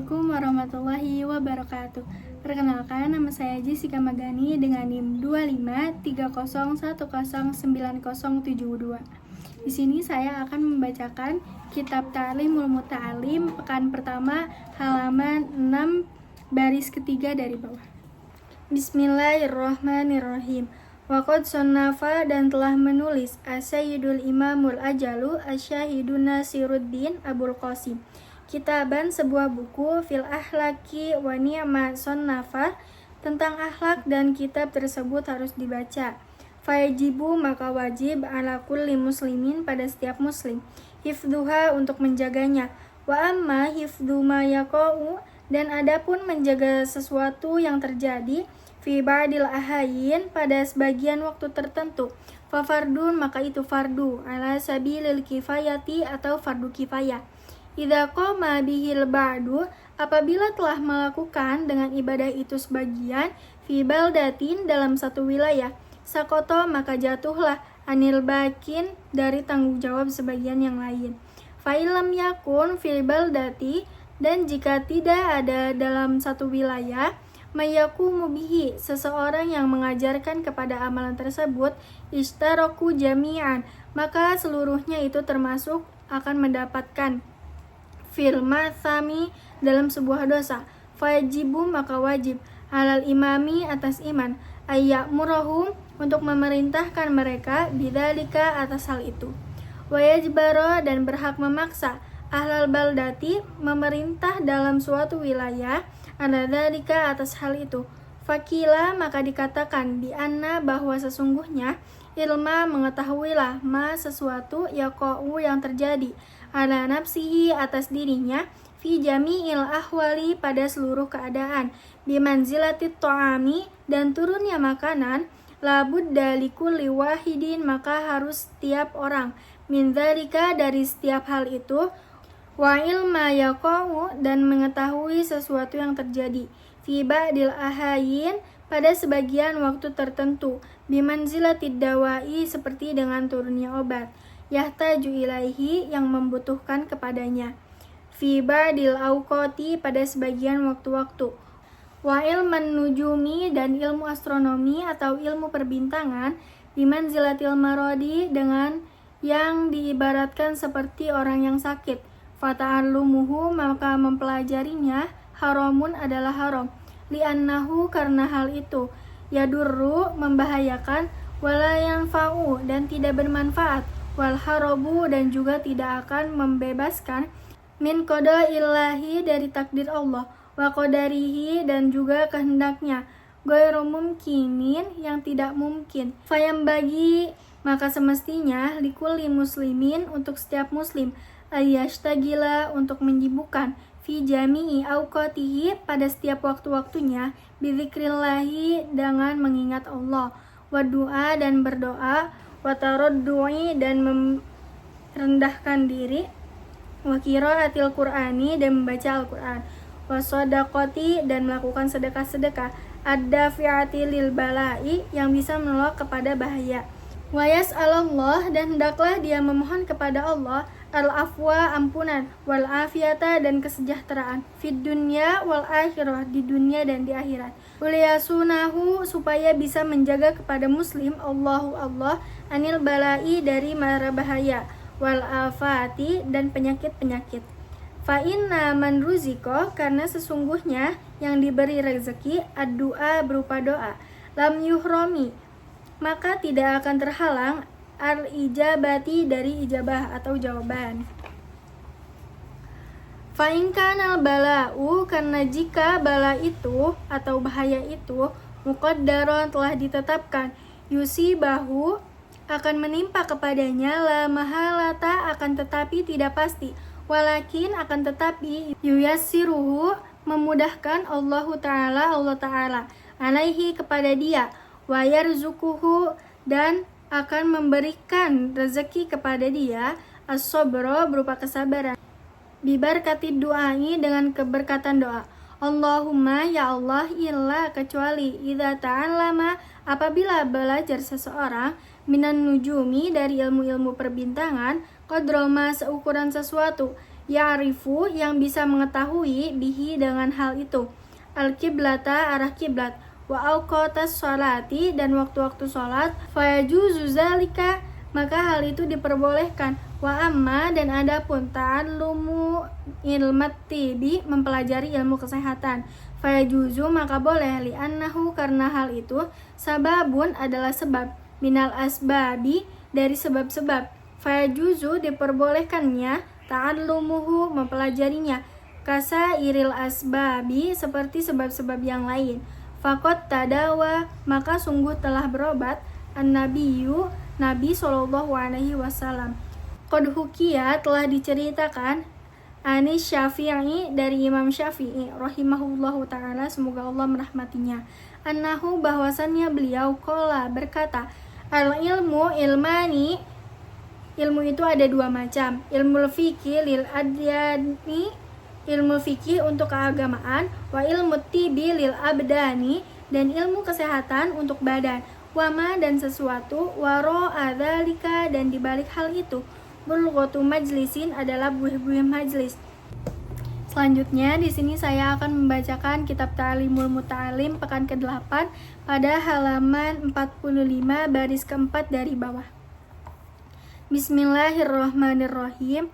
Assalamualaikum warahmatullahi wabarakatuh. Perkenalkan, nama saya Jessica Magani dengan NIM 2530109072. Di sini saya akan membacakan Kitab Ta'limul Muta'alim pekan pertama halaman 6 baris ketiga dari bawah. Bismillahirrahmanirrahim. Waqad sonnafa dan telah menulis As-Sayyidul Imamul Ajalu Asy-Syahidu Nasiruddin Abul Qasim kitaban sebuah buku fil ahlaki wa ni'ma sonnafa tentang akhlak, dan kitab tersebut harus dibaca. Fayajibu maka wajib ala kulli muslimin pada setiap muslim hifdzuha untuk menjaganya, wa amma hifdzu ma yaqa'u dan adapun menjaga sesuatu yang terjadi fi ba'dil ahayin pada sebagian waktu tertentu fa fardun maka itu fardu ala sabilil kifayati atau fardu kifayah. Idza qama bihil ba'du apabila telah melakukan dengan ibadah itu sebagian fi baldatin dalam satu wilayah sakoto maka jatuhlah anil bakin dari tanggung jawab sebagian yang lain. Fa illam yakun fil baldati dan jika tidak ada dalam satu wilayah mayakumu bihi seseorang yang mengajarkan kepada amalan tersebut istaraku jami'an maka seluruhnya itu termasuk akan mendapatkan firma sami dalam sebuah dosa. Fajibu maka wajib halal imami atas iman ayyamurahum untuk memerintahkan mereka bidzalika atas hal itu. Wayajbaro dan berhak memaksa ahlal baldati memerintah dalam suatu wilayah ala dzalika atas hal itu. Fakila maka dikatakan bi anna bahwa sesungguhnya ilma mengetahuilah ma sesuatu yaqa'u yang terjadi ala nafsihi atas dirinya fi jami'il ahwali pada seluruh keadaan bimanzilatit ta'ami dan turunnya makanan labudda likulli wahidin maka harus setiap orang min dzalika dari setiap hal itu wa ilma yaqa'u dan mengetahui sesuatu yang terjadi fi ba'dil ahayin pada sebagian waktu tertentu bimanzilatid dawai seperti dengan turunnya obat yahtaju ilaihi yang membutuhkan kepadanya fi ba'dil awqati pada sebagian waktu-waktu wa ilman nujumi dan ilmu astronomi atau ilmu perbintangan bimanzilatil marodi dengan yang diibaratkan seperti orang yang sakit fata'allumuhu maka mempelajarinya haramun adalah haram li'annahu karena hal itu yadurru membahayakan wala yanfa'u dan tidak bermanfaat wal harabu dan juga tidak akan membebaskan min qada'illahi dari takdir Allah wa qadarihi dan juga kehendaknya ghairu mumkinin yang tidak mungkin fayam bagi maka semestinya likulli muslimin untuk setiap muslim ayyashtagila untuk menyibukkan fi jami'i awqatihi pada setiap waktu-waktunya bizikrillahi dengan mengingat Allah wa du'a dan berdoa wa taraddu'i dan merendahkan diri wa qiraatil qur'ani dan membaca Al-Qur'an wa shadaqati dan melakukan sedekah-sedekah ad-dafi'ati lil bala'i yang bisa menolak kepada bahaya wa yas'alallah dan hendaklah dia memohon kepada Allah al-afwa ampunan wal afiyata dan kesejahteraan fid dunya wal akhirah di dunia dan di akhirat uliyasunahu supaya bisa menjaga kepada muslim Allah anil balai dari mara bahaya wal afati dan penyakit-penyakit fa inna man ruziko karena sesungguhnya yang diberi rezeki ad-du'a berupa doa lam yuhrami maka tidak akan terhalang al-ijabati dari ijabah atau jawaban. Fa'inkanal bala'u karena jika bala itu atau bahaya itu muqaddaron telah ditetapkan yusibahu akan menimpa kepadanya la mahalata akan tetapi tidak pasti walakin akan tetapi yuyassiruhu memudahkan Allah Ta'ala alaihi kepada dia wa yarzuquhu dan akan memberikan rezeki kepada dia as-sabra berupa kesabaran bibarkatid du'ai dengan keberkatan doa Allahumma ya Allah illa kecuali idza ta'allama apabila belajar seseorang minan nujumi dari ilmu-ilmu perbintangan qadroma seukuran sesuatu ya'rifu yang bisa mengetahui bihi dengan hal itu, al-qiblata arah kiblat, wa awqatas sholati dan waktu-waktu sholat, fayajuzu zalika maka hal itu diperbolehkan, wa amma dan adapun ta'allumu ilmat tibi mempelajari ilmu kesehatan, fayajuzu maka boleh, li'annahu karena hal itu sababun adalah sebab, minal asbabi dari sebab-sebab, fayajuzu diperbolehkannya, ta'allumuhu mempelajarinya, kasa iril asbabi seperti sebab-sebab yang lain, faqad tadawa maka sungguh telah berobat, an-nabiyyu Nabi SAW. Qad hukiya telah diceritakan, anis Syafi'i dari Imam Syafi'i rahimahullahu ta'ala semoga Allah merahmatinya, annahu bahwasannya beliau qala berkata, al ilmu ilmani ilmu itu ada dua macam, ilmu fikih lil adyani ilmu fikih untuk keagamaan, wa ilmu tibi lil abdani dan ilmu kesehatan untuk badan, wama dan sesuatu, waro adzalika dan dibalik hal itu, bulghatu majlisin adalah buih-buih majlis. Selanjutnya di sini saya akan membacakan kitab Ta'limul Muta'alim pekan ke-8 pada halaman 45 baris keempat dari bawah. Bismillahirrahmanirrahim.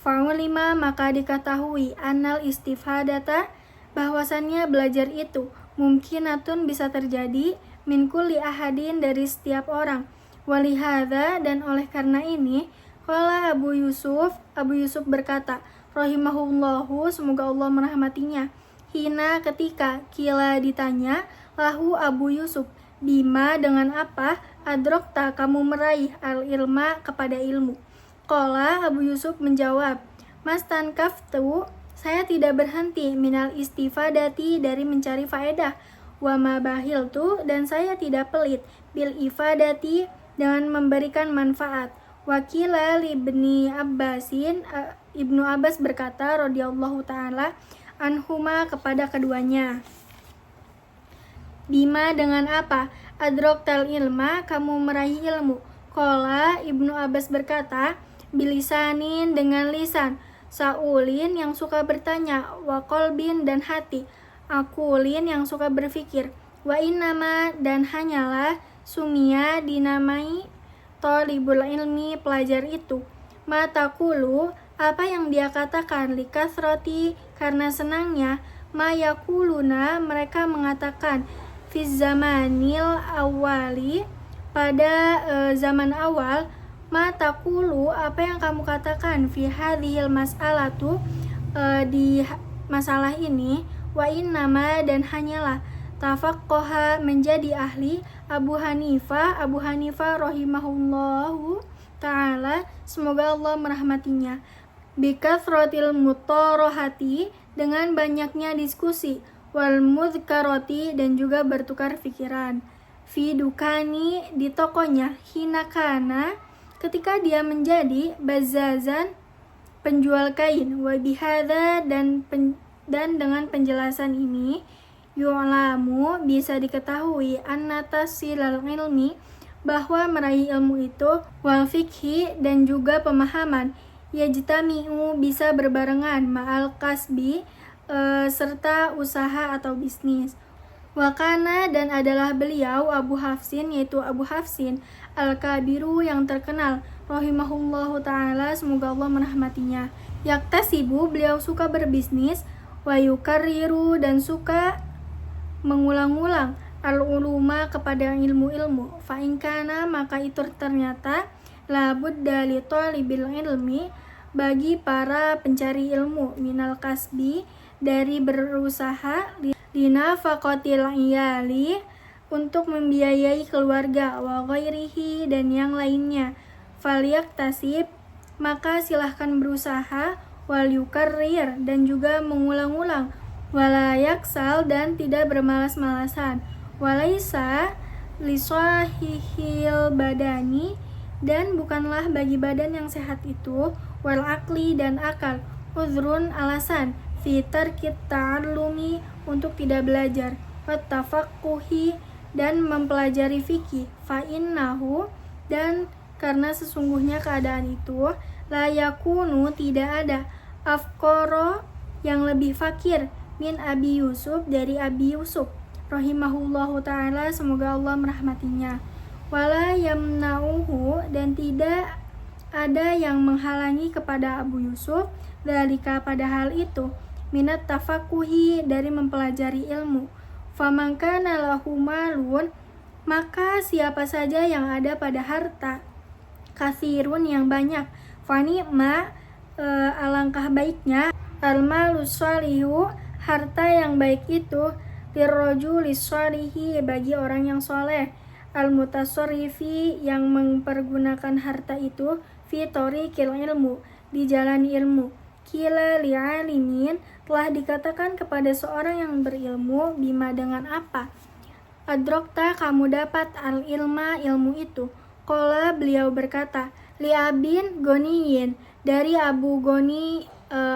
Fa'ulima maka diketahui annal istifadata bahwasannya belajar itu mungkinatun bisa terjadi min kulli ahadin dari setiap orang, walihada dan oleh karena ini qala Abu Yusuf berkata rahimahullahu semoga Allah merahmatinya, hina ketika kila ditanya lahu Abu Yusuf bima dengan apa adrokta kamu meraih al ilma kepada ilmu, qala Abu Yusuf menjawab mastankaftu saya tidak berhenti minal istifadati dari mencari faedah, wa ma bahiltu dan saya tidak pelit bil ifadati dengan memberikan manfaat, wakila libni Abbasin Ibnu Abbas berkata radhiyallahu taala anhuma kepada keduanya, bima dengan apa adroktal ilma kamu meraih ilmu, qala Ibnu Abbas berkata bilisanin dengan lisan, saulin yang suka bertanya, wa qalbin dan hati, akulin yang suka berfikir, wa innama dan hanyalah sumia dinamai thalibul ilmi pelajar itu, matakulu apa yang dia katakan, likasroti karena senangnya, mayakuluna mereka mengatakan, fiz zamanil awali pada zaman awal, matakulu apa yang kamu katakan, fi hadhil mas'alatu di masalah ini, wa innama dan hanyalah tafaqqaha menjadi ahli Abu Hanifah rahimahullahu ta'ala semoga Allah merahmatinya, bikathratil mutorohati dengan banyaknya diskusi, wal mudhkaroti dan juga bertukar pikiran, fi dukani di tokonya, hinakana ketika dia menjadi bazazan penjual kain, wa bihadza dan dengan penjelasan ini yu'lamu bisa diketahui annatasilal ilmi bahwa meraih ilmu itu, wal fikhi dan juga pemahaman, yajtami'u bisa berbarengan, ma'al kasbi serta usaha atau bisnis, wakana dan adalah beliau Abu Hafsin yaitu Abu Hafsin al-Kabiru yang terkenal rahimahullahu ta'ala semoga Allah merahmatinya, yaktasibu beliau suka berbisnis, wa yukarriru dan suka mengulang-ulang al-uluma kepada ilmu-ilmu, fa'inkana maka itu ternyata labudda li talibil ilmi bagi para pencari ilmu, minal kasbi dari berusaha, linafaqatil iyali untuk membiayai keluarga, wa ghairihi dan yang lainnya, falyaktasib maka silahkan berusaha, wal yukarrir dan juga mengulang-ulang, wala yaksal dan tidak bermalas-malasan, walaisa lisahihil badani dan bukanlah bagi badan yang sehat itu, wal akli dan akal, uzrun alasan, fi tarkit ta'allumi untuk tidak belajar, wat tafaqquhi dan mempelajari fikih, fa innahu dan karena sesungguhnya keadaan itu la yakunu tidak ada afqara yang lebih fakir min Abi Yusuf dari Abi Yusuf rahimahullahu ta'ala, semoga Allah merahmatinya. Wala yamna'uhu dan tidak ada yang menghalangi kepada Abu Yusuf dalika pada hal itu minat tafakuhi dari mempelajari ilmu. Faman kana lahu malun maka siapa saja yang ada pada harta kathirun yang banyak fani'ma alangkah baiknya al-malus shalihu harta yang baik itu lirrojulis shalihi bagi orang yang soleh al-mutasarrifi yang mempergunakan harta itu fi thoriqil ilmu di jalan ilmu. Kila li'alimin telah dikatakan kepada seorang yang berilmu bima dengan apa adrokta kamu dapat al-ilma ilmu itu. Qala beliau berkata li'abin goniyin dari Abu Goni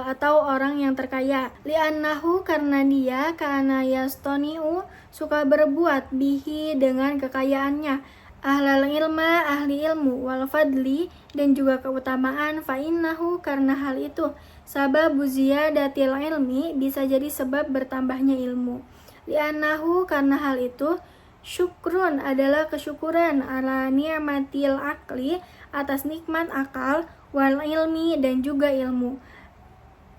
atau orang yang terkaya. Li'annahu karena dia kana yastoni'u suka berbuat bihi dengan kekayaannya. Ahlal ilma ahli ilmu wal fadli dan juga keutamaan fa'innahu karena hal itu sababu ziyadatil ilmi bisa jadi sebab bertambahnya ilmu. Li'annahu karena hal itu syukrun adalah kesyukuran ala ni'matil akli atas nikmat akal wal ilmi dan juga ilmu.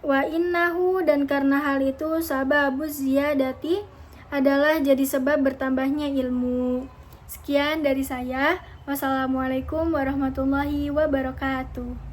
Wa innahu dan karena hal itu sababu ziyadati adalah jadi sebab bertambahnya ilmu. Sekian dari saya. Wassalamualaikum warahmatullahi wabarakatuh.